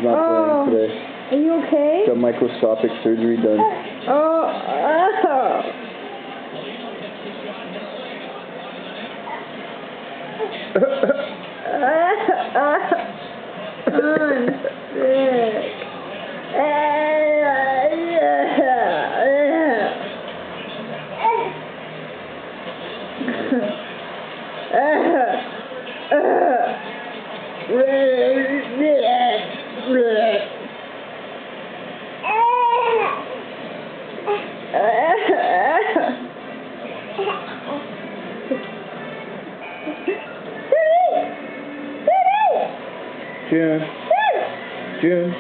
not playing today. Are you okay? Got microscopic surgery done. I'm sick. June. June.